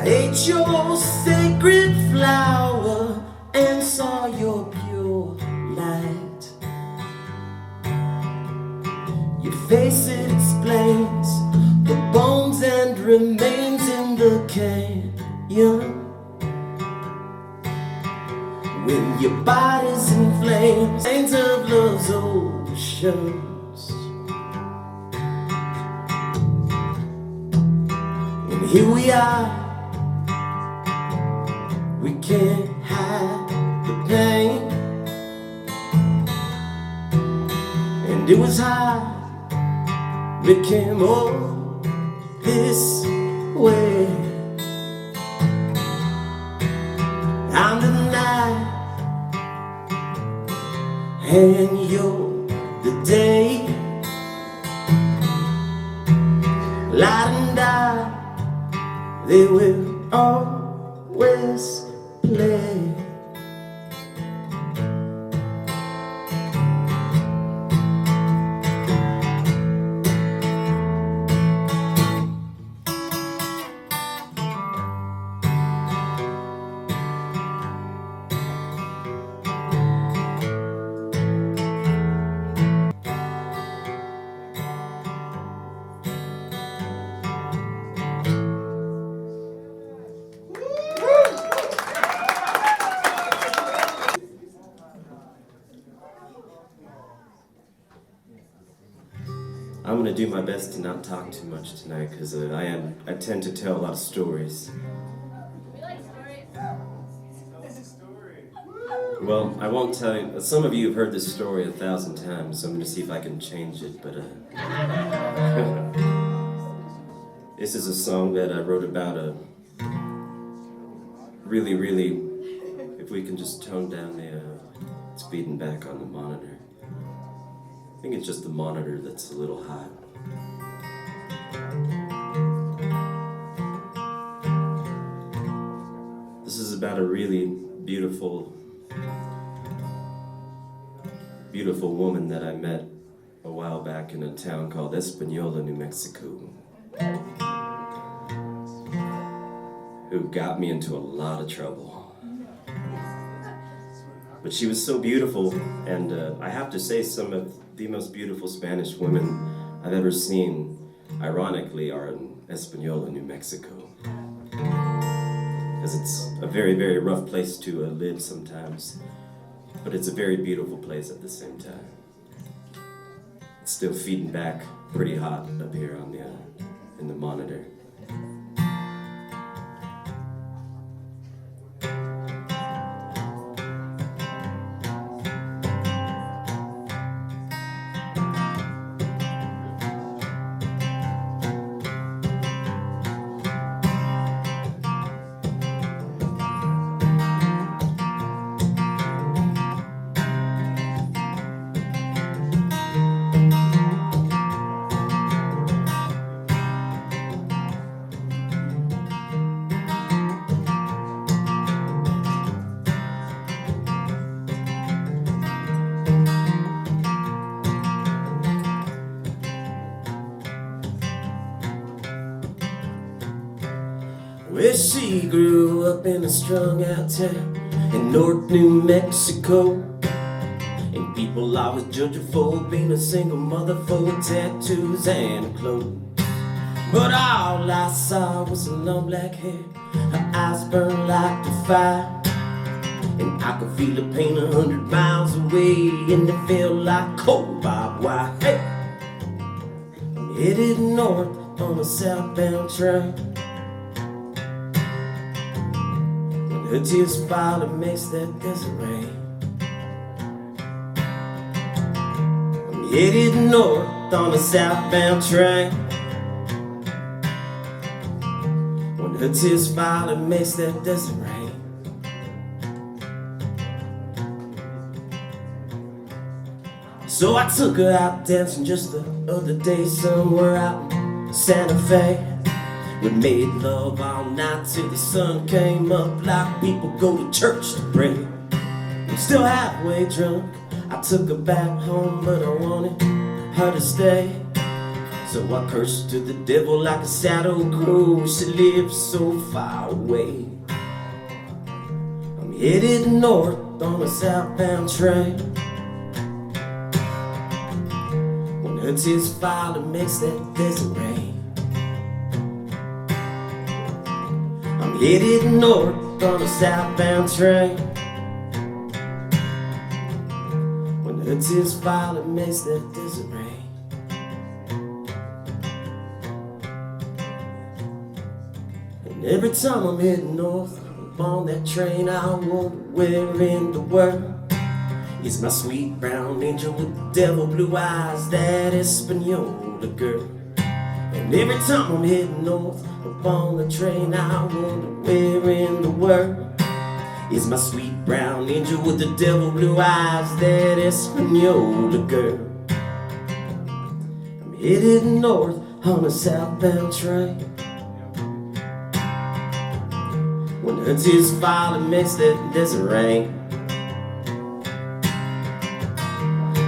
ate your sacred flower and saw your pure light. Your face, it explains the bones and remains in the canyon. When your body's in flames, stains of love's oceans. And here we are, we can't hide the pain. And it was hard, we came all this way. I'm the night and you're the day. Light and dark, they will always play. I'm going to do my best to not talk too much tonight because I tend to tell a lot of stories. We like stories. Well, I won't tell you. Some of you have heard this story 1,000 times, so I'm going to see if I can change it. But this is a song that I wrote about a really, if we can just tone down the speeding back on the monitor. I think it's just the monitor that's a little hot. This is about a really beautiful woman that I met a while back in a town called Espanola, New Mexico, who got me into a lot of trouble. But she was so beautiful, and I have to say some of the most beautiful Spanish women I've ever seen, ironically, are in Espanola, New Mexico. Because it's a very rough place to live sometimes, but it's a very beautiful place at the same time. It's still feeding back pretty hot up here on in the monitor. Well, she grew up in a strung-out town in North New Mexico, and people always judge her for being a single mother full of tattoos and clothes. But all I saw was her long black hair, her eyes burned like the fire, and I could feel the pain 100 miles away, and it felt like cold barbed wire. Hey! I'm headed north on a southbound train. Her tears fall and makes that desert rain. I'm headed north on a southbound train. When her tears fall and makes that desert rain. So I took her out dancing just the other day somewhere out in Santa Fe. We made love all night till the sun came up, like people go to church to pray. I'm still halfway drunk. I took her back home, but I wanted her to stay. So I cursed to the devil like a saddle crow. She lives so far away. I'm headed north on a southbound train. When her tears fall, it makes that desert rain. I'm headed north on a southbound train. When her tears fall, it makes that desert rain. And every time I'm heading north on that train, I wonder where in the world is my sweet brown angel with devil blue eyes, that Espanola girl. And every time I'm heading north on the train, I wonder where in the world is my sweet brown angel with the devil blue eyes, that Espanola girl. I'm headed north on a southbound train. When her tears fall, it makes that desert rain.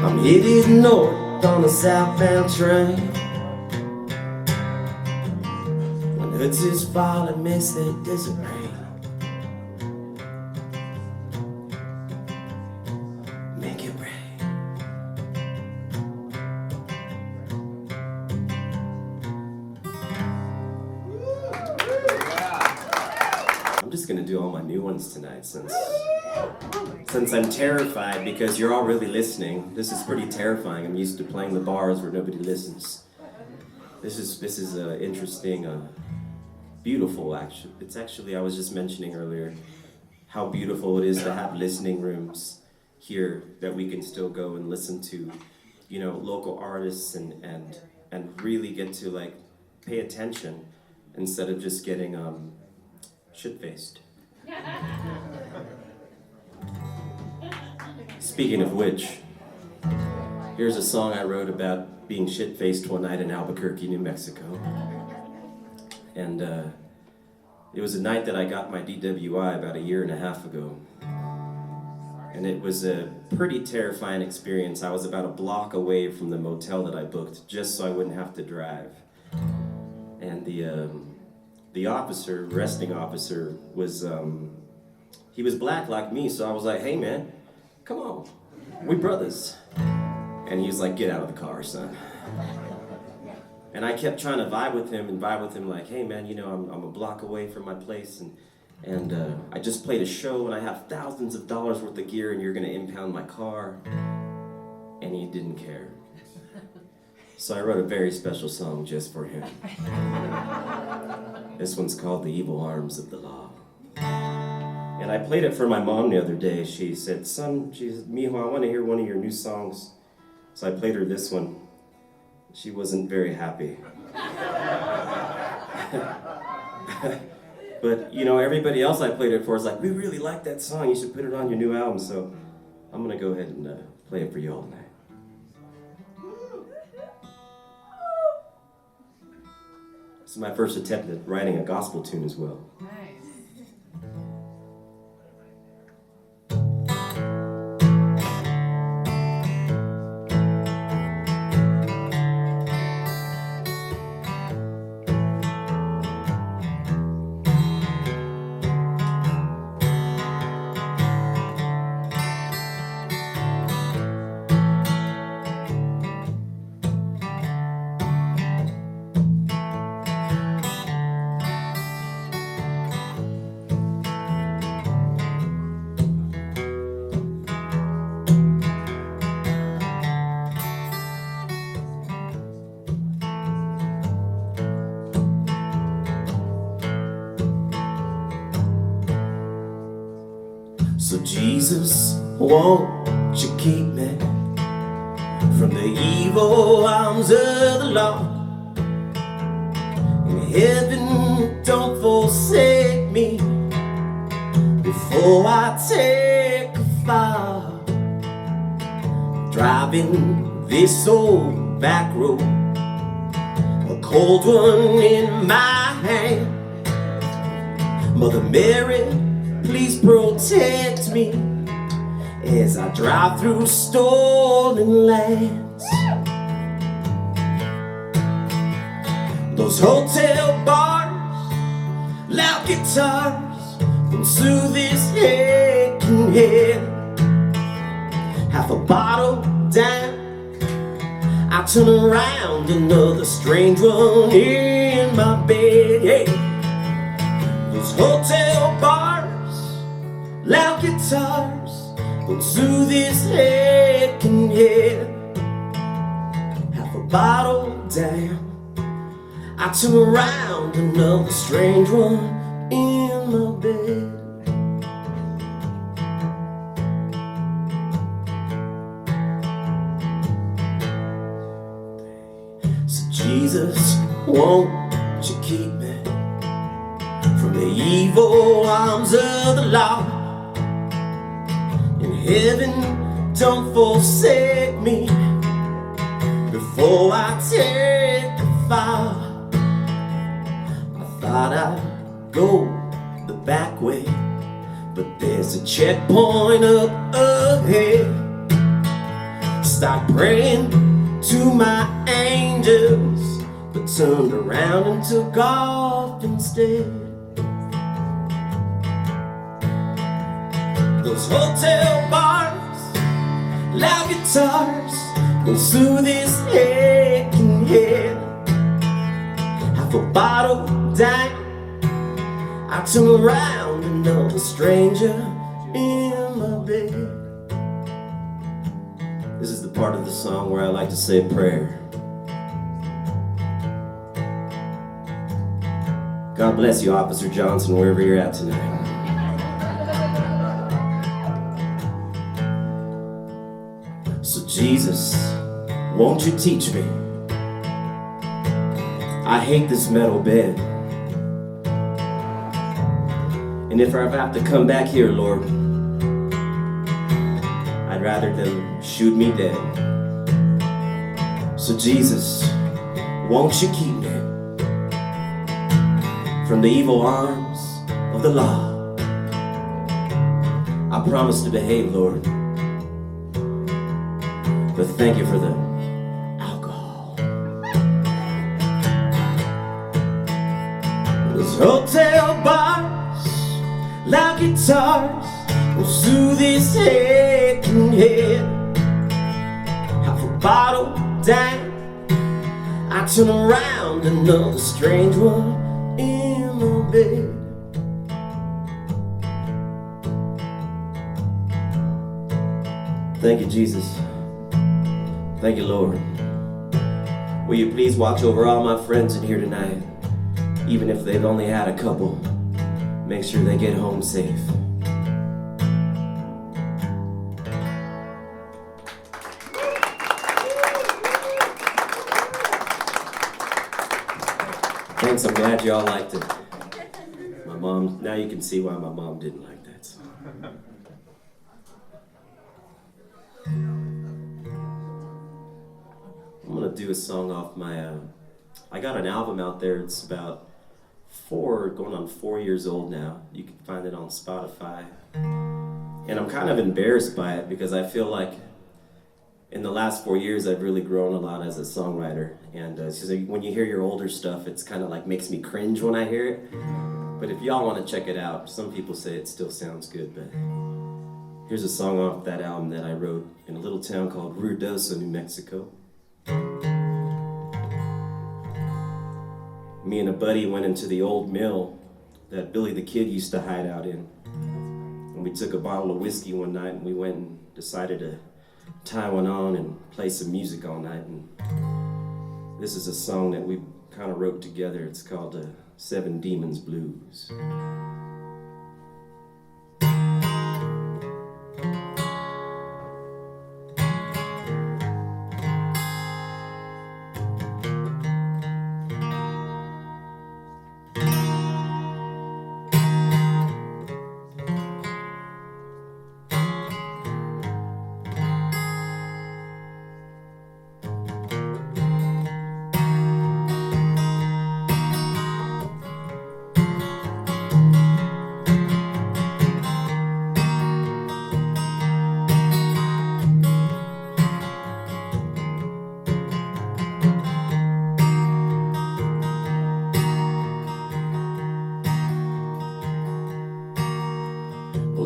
I'm headed north on a southbound train. When her tears fall, it makes that desert rain. Make it rain. I'm just gonna do all my new ones tonight since I'm terrified, because you're all really listening. This is pretty terrifying. I'm used to playing the bars where nobody listens. This is interesting, beautiful actually. It's actually, I was just mentioning earlier how beautiful it is to have listening rooms here that we can still go and listen to, you know, local artists and really get to like pay attention instead of just getting shit-faced. Speaking of which, here's a song I wrote about being shit-faced one night in Albuquerque, New Mexico. And it was a night that I got my DWI about 1.5 years ago. And it was a pretty terrifying experience. I was about a block away from the motel that I booked just so I wouldn't have to drive. And the officer, arresting officer, was he was black like me, so I was like, hey man, come on, we brothers. And he was like, get out of the car, son. And I kept trying to vibe with him like, hey man, you know, I'm a block away from my place, and I just played a show and I have thousands of dollars worth of gear and you're gonna impound my car. And he didn't care. So I wrote a very special song just for him. This one's called The Evil Arms of the Law. And I played it for my mom the other day. She said, son, Mijo, I want to hear one of your new songs. So I played her this one. She wasn't very happy. But, you know, everybody else I played it for is like, we really like that song. You should put it on your new album. So I'm going to go ahead and play it for you all tonight. This is my first attempt at writing a gospel tune as well. So Jesus, won't you keep me from the evil arms of the law? In heaven, don't forsake me before I take a fall. Driving this old back road, a cold one in my hand. Mother Mary, please protect me as I drive through stolen lands. Those hotel bars, loud guitars can soothe this aching head. Half a bottle down, I turn around, another strange one in my bed. Hey. Those hotel bars, loud guitars can soothe this aching head. Half a bottle down, I turn around, another strange one in my bed. So Jesus, won't you keep me from the evil arms of the law? In heaven, don't forsake me before I take the fall. Thought I'd go the back way, but there's a checkpoint up ahead. Stopped praying to my angels, but turned around and took off instead. Those hotel bars, loud guitars will soothe this aching head. Half a bottle down, I turn around, another stranger in my bed. This is the part of the song where I like to say a prayer. God bless you, Officer Johnson, wherever you're at tonight. So Jesus, won't you teach me? I hate this metal bed. And if I have to come back here, Lord, I'd rather them shoot me dead. So Jesus, won't you keep me from the evil arms of the law? I promise to behave, Lord, but thank you for the alcohol. Those hotel bars, loud guitars will soothe this aching head. Half a bottle down, I turn around, another strange one in my bed. Thank you, Jesus. Thank you, Lord. Will you please watch over all my friends in here tonight, even if they've only had a couple. Make sure they get home safe. Thanks, I'm glad you all liked it. My mom, now you can see why my mom didn't like that song. I'm gonna do a song off my, I got an album out there, it's about going on 4 years old now. You can find it on Spotify. And I'm kind of embarrassed by it because I feel like in the last 4 years I've really grown a lot as a songwriter. And so when you hear your older stuff, it's kind of like makes me cringe when I hear it. But if y'all want to check it out, some people say it still sounds good, but here's a song off that album that I wrote in a little town called Ruidoso, New Mexico. Me and a buddy went into the old mill that Billy the Kid used to hide out in. And we took a bottle of whiskey one night and we went and decided to tie one on and play some music all night. And this is a song that we kind of wrote together. It's called Seven Demons Blues.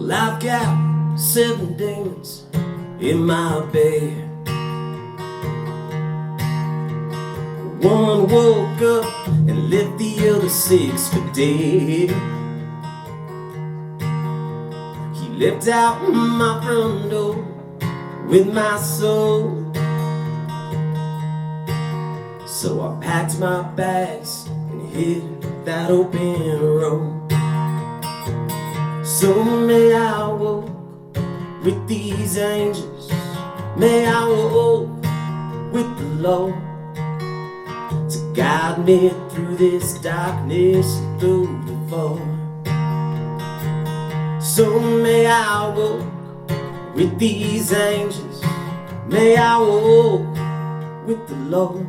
Well, I've got 7 demons in my bed. One woke up and left the other 6 for dead. He left out my front door with my soul. So I packed my bags and hit that open road. So may I walk with these angels, may I walk with the Lord to guide me through this darkness and through the fog. So may I walk with these angels, may I walk with the Lord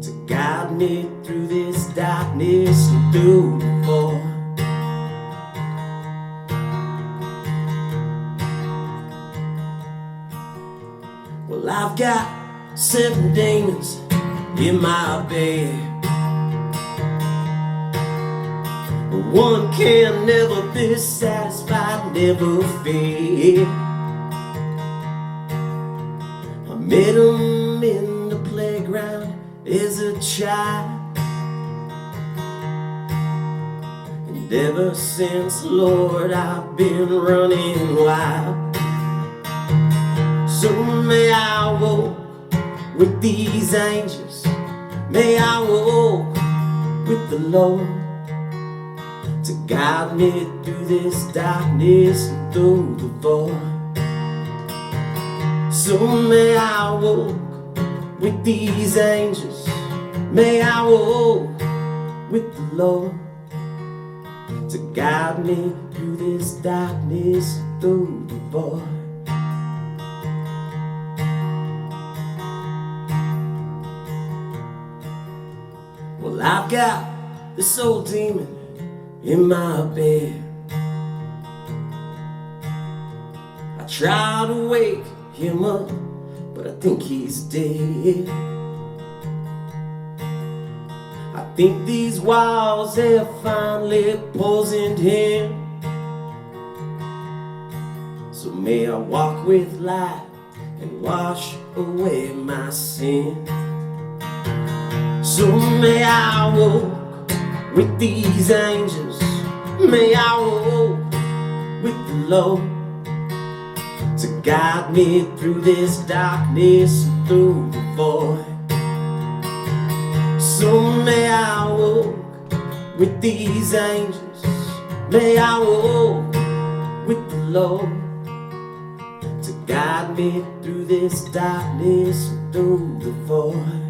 to guide me through this darkness and through the fog. Well, I've got 7 demons in my bed, but one can never be satisfied, never fed. I met him in the playground as a child, and ever since, Lord, I've been running wild. So may I walk with these angels, may I walk with the Lord to guide me through this darkness and through the void. So may I walk with these angels, may I walk with the Lord to guide me through this darkness and through the void. Well, I've got this old demon in my bed. I try to wake him up, but I think he's dead. I think these walls have finally poisoned him. So may I walk with light and wash away my sin. So may I walk with these angels, may I walk with the Lord to guide me through this darkness and through the void. So may I walk with these angels, may I walk with the Lord to guide me through this darkness and through the void.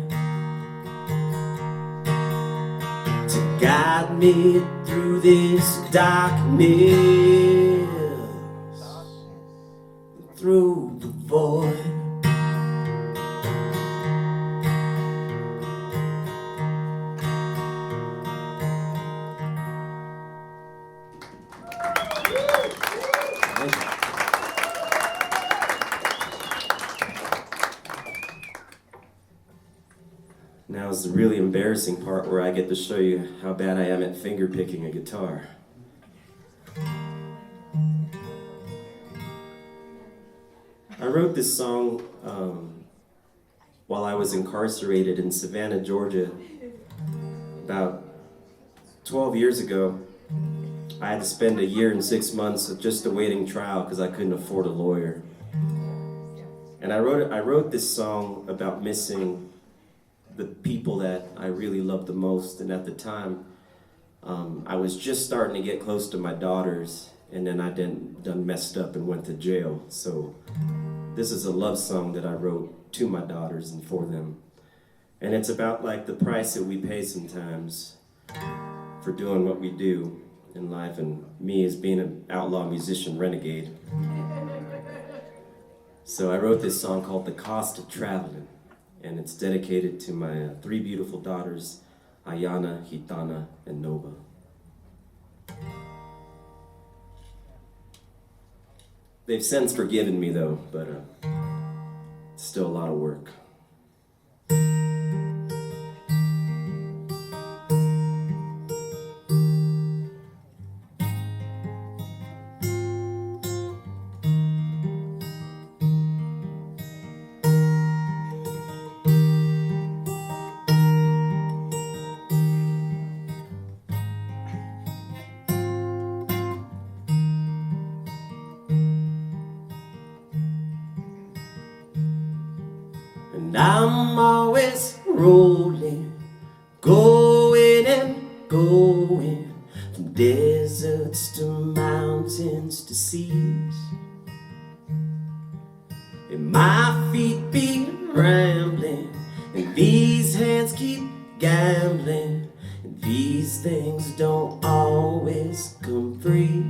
Guide me through this darkness, through the void. Now is the really embarrassing part where I get to show you how bad I am at finger picking a guitar. I wrote this song while I was incarcerated in Savannah, Georgia. About 12 years ago, I had to spend 1 year and 6 months just awaiting trial because I couldn't afford a lawyer. And I wrote this song about missing the people that I really loved the most. And at the time, I was just starting to get close to my daughters, and then I done messed up and went to jail. So this is a love song that I wrote to my daughters and for them. And it's about like the price that we pay sometimes for doing what we do in life, and me as being an outlaw musician renegade. So I wrote this song called The Cost of Traveling, and it's dedicated to my 3 beautiful daughters, Ayana, Gitana, and Nova. They've since forgiven me though, but it's still a lot of work. And I'm always rolling, going and going, from deserts to mountains to seas. And my feet be rambling, and these hands keep gambling, and these things don't always come free.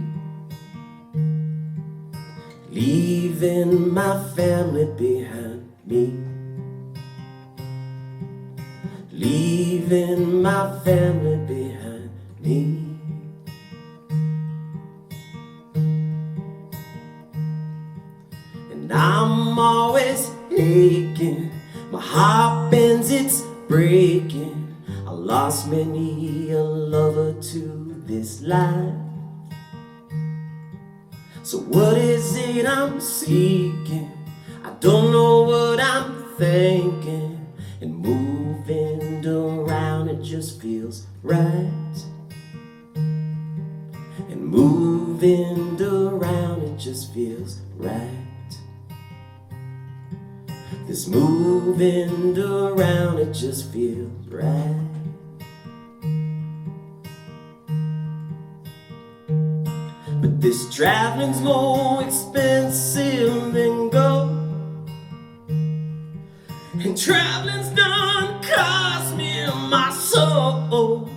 Leaving my family behind me, leaving my family behind me. And I'm always aching, my heart bends, it's breaking. I lost many a lover to this life. So what is it I'm seeking? I don't know what I'm thinking. And moving around, it just feels right. And moving around, it just feels right. This moving around, it just feels right. But this traveling's more expensive than gold, and traveling's done cost me my soul.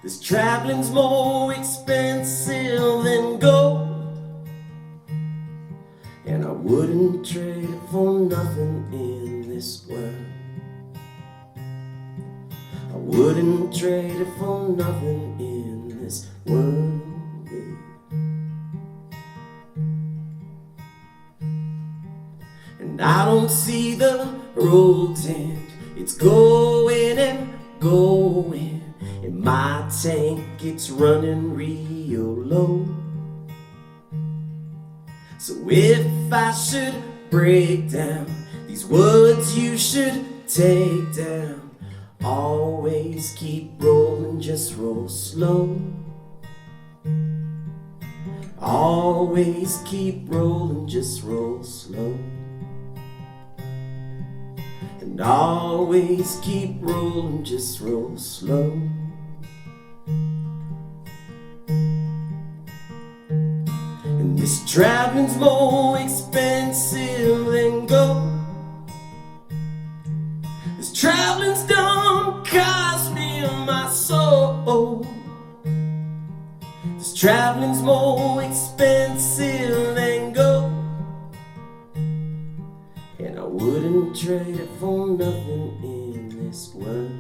This traveling's more expensive than gold, and I wouldn't trade it for nothing in this world. I wouldn't trade it for nothing in this world. And I don't see the road end, it's going and going, and my tank, it's running real low. So if I should break down, these words you should take down. Always keep rolling, just roll slow. Always keep rolling, just roll slow. And always keep rolling, just roll slow. And this traveling's more expensive than gold. This traveling's done cost me my soul. This traveling's more expensive than gold, and I wouldn't trade it for nothing in this world.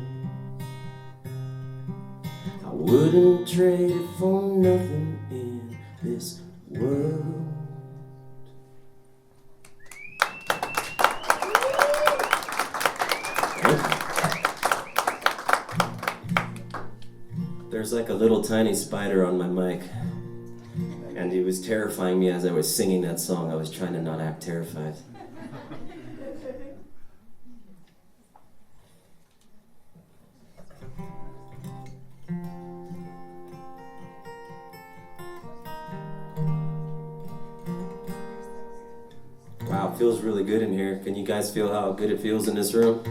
I wouldn't trade it for nothing in this world. There's like a little tiny spider on my mic, and it was terrifying me as I was singing that song. I was trying to not act terrified. Wow, it feels really good in here. Can you guys feel how good it feels in this room?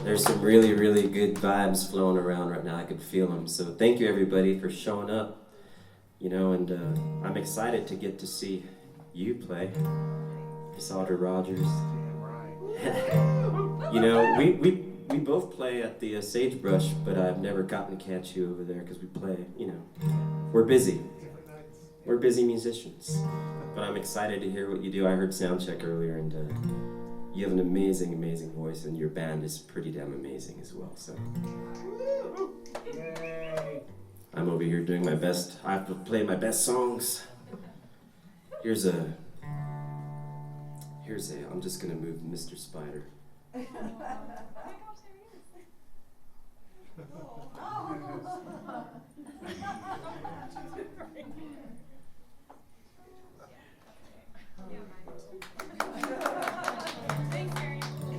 There's some really, really good vibes flowing around right now. I could feel them. So thank you, everybody, for showing up. You know, and I'm excited to get to see you play, Sauter Rogers. You know, we both play at the Sagebrush, but I've never gotten to catch you over there because we play, you know, we're busy. We're busy musicians. But I'm excited to hear what you do. I heard Soundcheck earlier, and you have an amazing, amazing voice, and your band is pretty damn amazing as well. So I'm over here doing my best. I have to play my best songs. Here's a. I'm just gonna move Mr. Spider. Here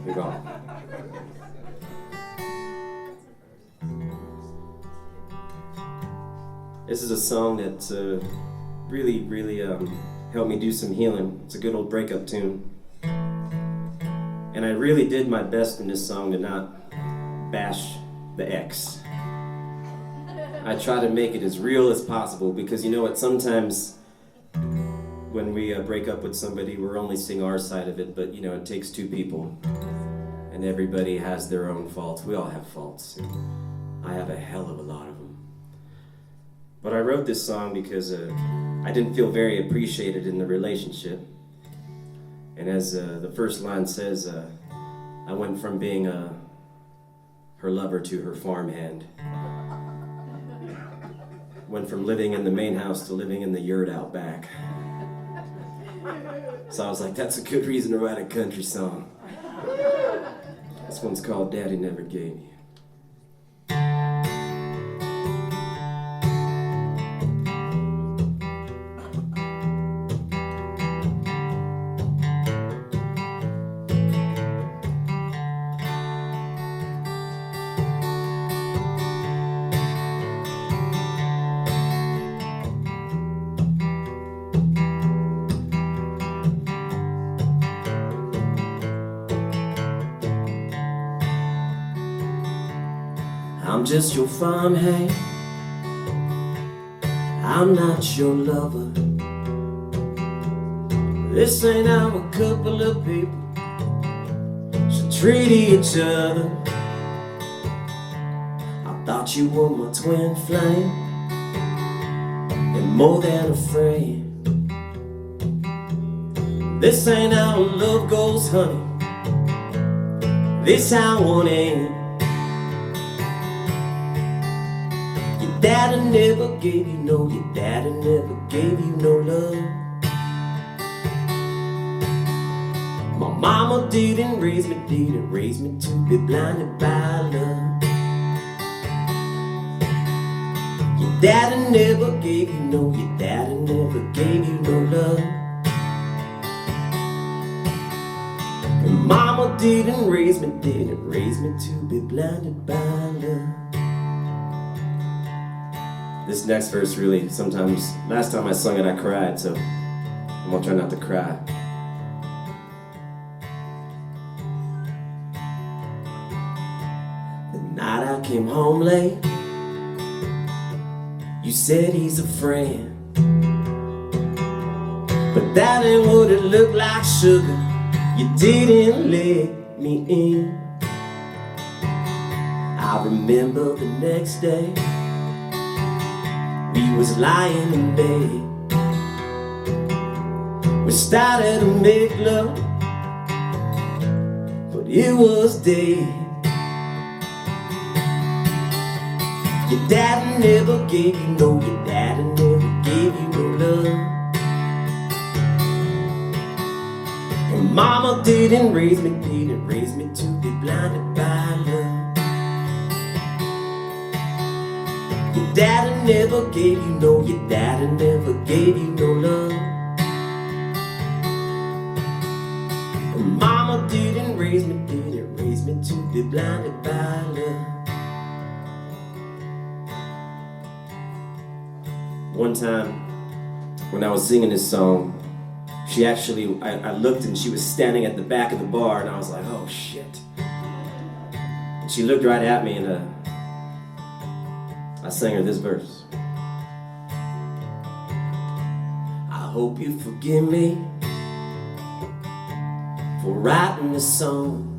we go. This is a song that really, really helped me do some healing. It's a good old breakup tune. And I really did my best in this song to not bash the ex. I try to make it as real as possible because you know what, sometimes when we break up with somebody, we're only seeing our side of it, but you know, it takes two people. And everybody has their own faults. We all have faults. I have a hell of a lot of them. But I wrote this song because I didn't feel very appreciated in the relationship. And as the first line says, I went from being her lover to her farmhand. Went from living in the main house to living in the yurt out back. So I was like, that's a good reason to write a country song. This one's called Daddy Never Gave Me. I'm just your farmhand, I'm not your lover. This ain't how a couple of people should treat each other. I thought you were my twin flame and more than a friend. This ain't how love goes, honey. This how one ends. Daddy never gave you no, your daddy never gave you no love. My mama didn't raise me to be blinded by love. Your daddy never gave you no, your daddy never gave you no love. And mama didn't raise me to be blinded by love. This next verse really, sometimes, last time I sung it I cried, so I'm gonna try not to cry. The night I came home late, you said he's a friend, but that ain't what it looked like, sugar. You didn't let me in. I remember the next day, we was lying in bed. We started to make love, but it was dead. Your daddy never gave you no, your daddy never gave you no love. And mama didn't raise me to be blinded by love. Your daddy never gave you no, your daddy never gave you no love. And mama didn't raise me to be blinded by love. One time, when I was singing this song, she actually, I looked and she was standing at the back of the bar and I was like, oh shit. And she looked right at me and I sang her this verse. I hope you forgive me for writing this song.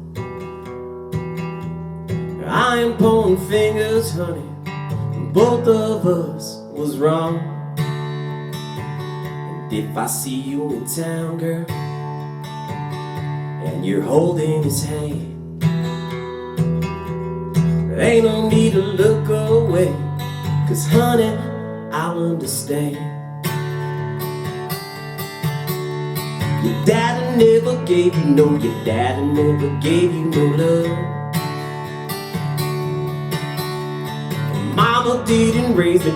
I ain't pointing fingers, honey, both of us was wrong. And if I see you in town, girl, and you're holding his hand, ain't no need to look away, 'cause honey, I'll understand. Your daddy never gave you no, your daddy never gave you no love. And mama didn't raise me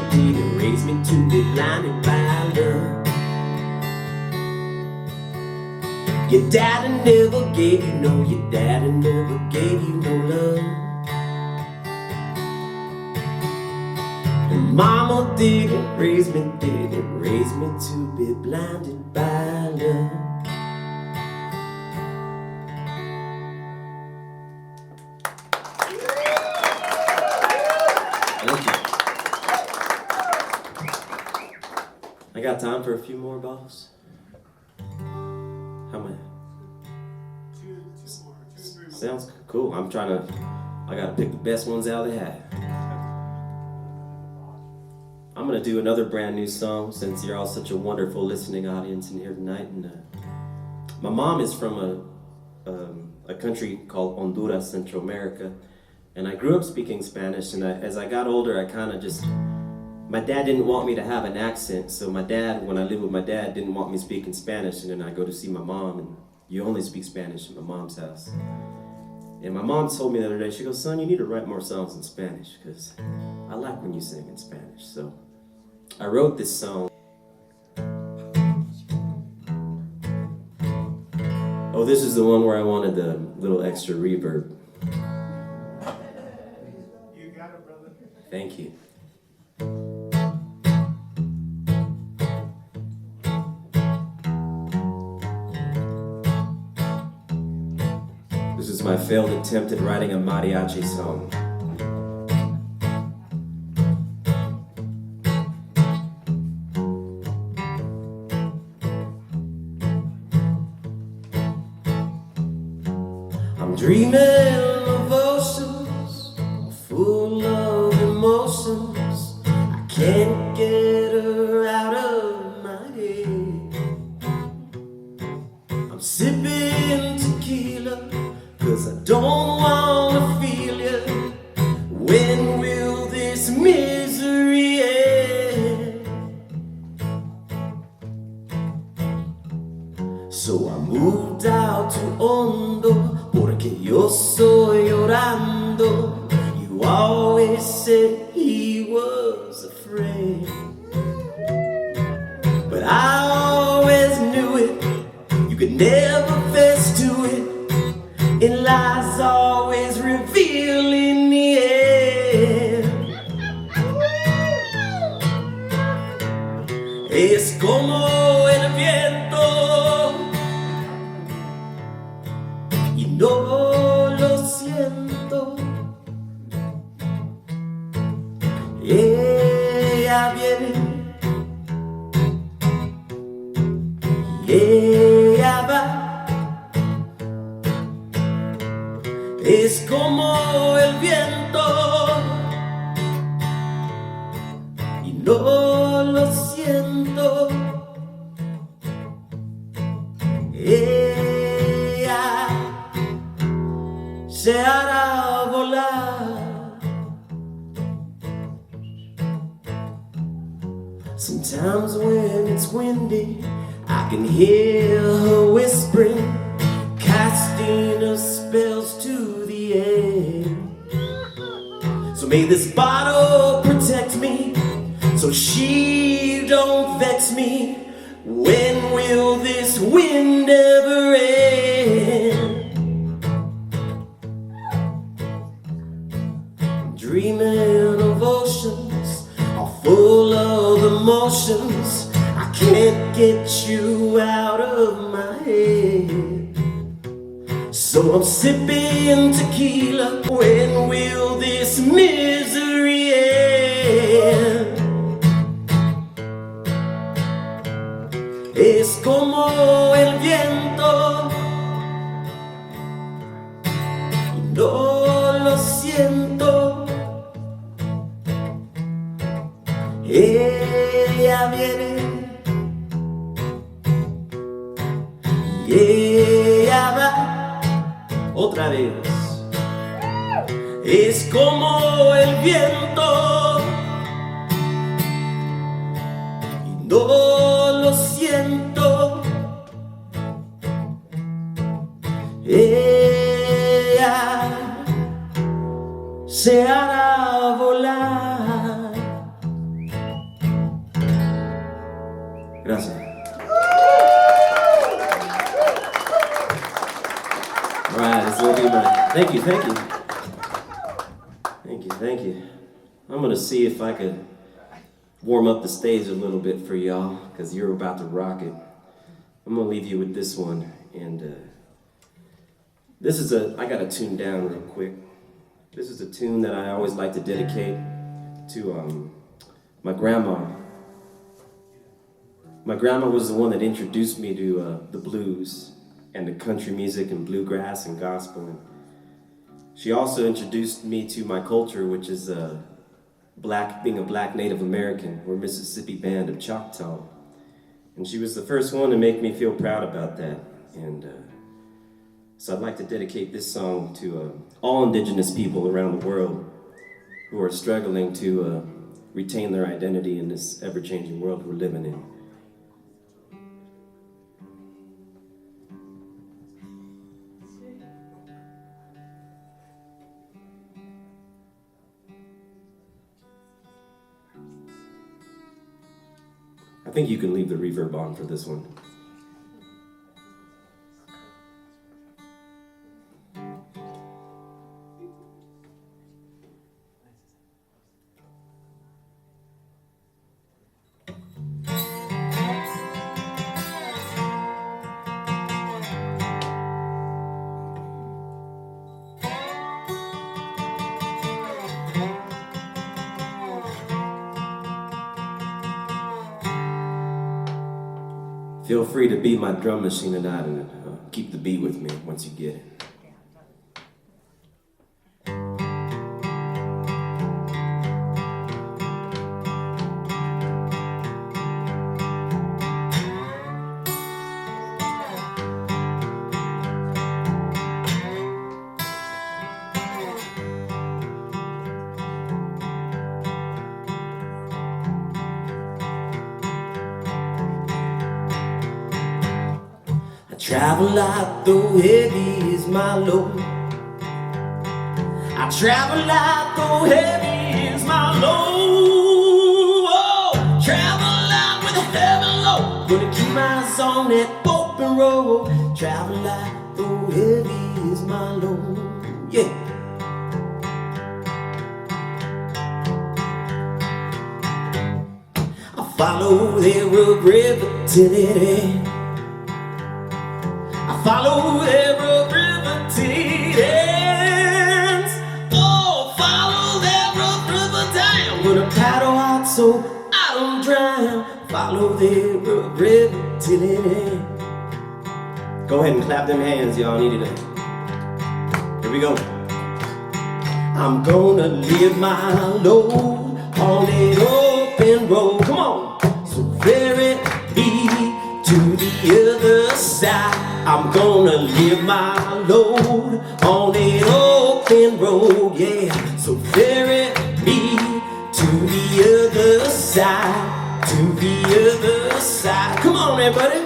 to be blinded by love. Your daddy never gave you no, your daddy never gave you no love. Mama didn't raise me to be blinded by love. got time for a few more, boss? How many? Two more. Sounds cool. I gotta pick the best ones out of the hat. I'm gonna do another brand new song since you're all such a wonderful listening audience in here tonight. And my mom is from a country called Honduras, Central America, and I grew up speaking Spanish. And as I got older, I kind of just, my dad didn't want me to have an accent, so my dad, when I lived with my dad, didn't want me speaking Spanish. And then I go to see my mom, and you only speak Spanish in my mom's house. And my mom told me the other day, she goes, son, you need to write more songs in Spanish, because I like when you sing in Spanish. So I wrote this song. Oh, this is the one where I wanted the little extra reverb. You got it, brother. Thank you. This is my failed attempt at writing a mariachi song. I'm dreaming of oceans full of emotions. I can't get her out of my head. I'm sipping tequila 'cause I don't wanna feel you. When will this misery end? So I moved out to Hondo, porque yo soy llorando. You always said he was afraid, but I always knew it. You could never fess to it, and lies always reveal in the end. Es como el viento, y no lo siento. Ella viene y ella va. Es como el viento y no lo siento. Ella se hará volar. Sometimes when it's windy, I can hear her whispering, casting her spells to the air. So may this bottle protect me, so she don't vex me. When will this wind ever end? I'm dreaming of oceans, all full of emotions. I can't get you out of my head. So I'm sipping tequila. When will this misery end? Es como el viento y no lo siento. Ella viene y ella va. Otra vez. Es como el viento y no lo siento. Ella se hará volar. Gracias. All right, this will be my. Thank you. I'm gonna see if I could warm up the stage a little bit for y'all, because you're about to rock it. I'm gonna leave you with this one, and I got a tune down real quick. This is a tune that I always like to dedicate to my grandma. My grandma was the one that introduced me to the blues and the country music and bluegrass and gospel. And she also introduced me to my culture, which is being a black Native American. We're Mississippi Band of Choctaw. And she was the first one to make me feel proud about that. And so I'd like to dedicate this song to all indigenous people around the world who are struggling to retain their identity in this ever-changing world we're living in. I think you can leave the reverb on for this one. Feel free to be my drum machine tonight and keep the beat with me once you get it. Travel light, though heavy is my load. I travel light, though heavy is my load. Oh, travel light with a heavy load. Gonna keep my eyes on that open road. Travel light, though heavy is my load. Yeah. I follow the river till it ends. I follow every river till it ends. Oh, follow that river down. Gonna paddle out so I don't drown. Follow the river till it ends. Go ahead and clap them hands, y'all. Need it. Here we go. I'm gonna live my load on an open road. Come on. So ferry me to the other side. I'm gonna live my load on an open road, yeah. So ferry me to the other side, to the other side. Come on, everybody.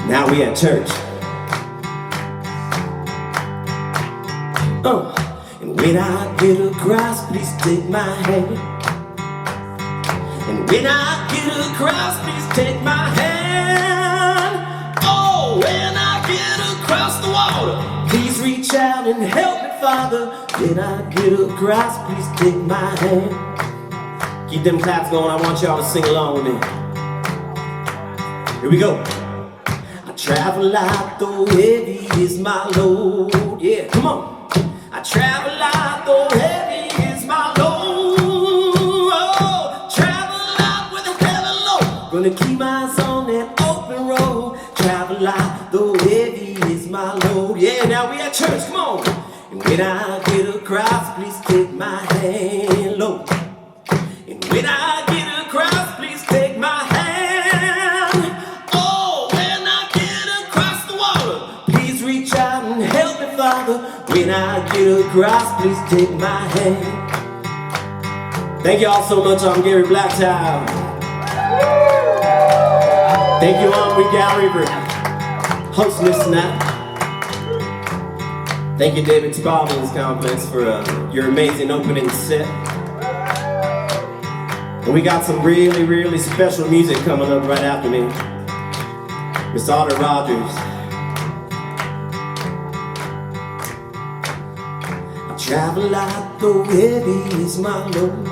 Now we at church. And when I get across, please take my hand. And when I get across, please take my hand. Oh, when I get across the water, please reach out and help me, Father. When I get across, please take my hand. Keep them claps going. I want y'all to sing along with me. Here we go. Travel light, though heavy is my load. Yeah, come on. I travel light, though heavy is my load. Oh, travel light with a heavy load. Gonna keep my eyes on that open road. Travel light, though heavy is my load. Yeah, now we at church, come on. And when I get across, please take my hand low. And when I get across, please take my hand. When I get across, please take my hand. Thank you all so much. I'm Garry Blackchild. Thank you, Ennui Gallery, for hosting this tonight. Thank you, David Spalding's Complex, for your amazing opening set. And we got some really, really special music coming up right after me. Miss Otter Rogers. Travel light, though heavy is my load.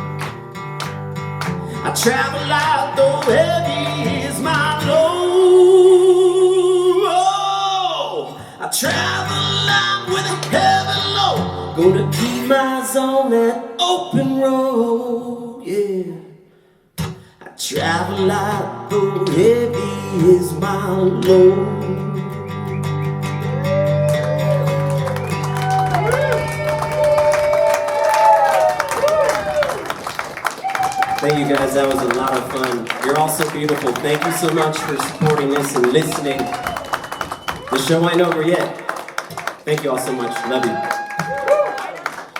I travel light, though heavy is my load. Oh, I travel light with a heavy load. Gonna keep my eyes on that open road, yeah. I travel light, though heavy is my load. Thank you guys, that was a lot of fun. You're all so beautiful. Thank you so much for supporting this and listening. The show ain't over yet. Thank you all so much. Love you.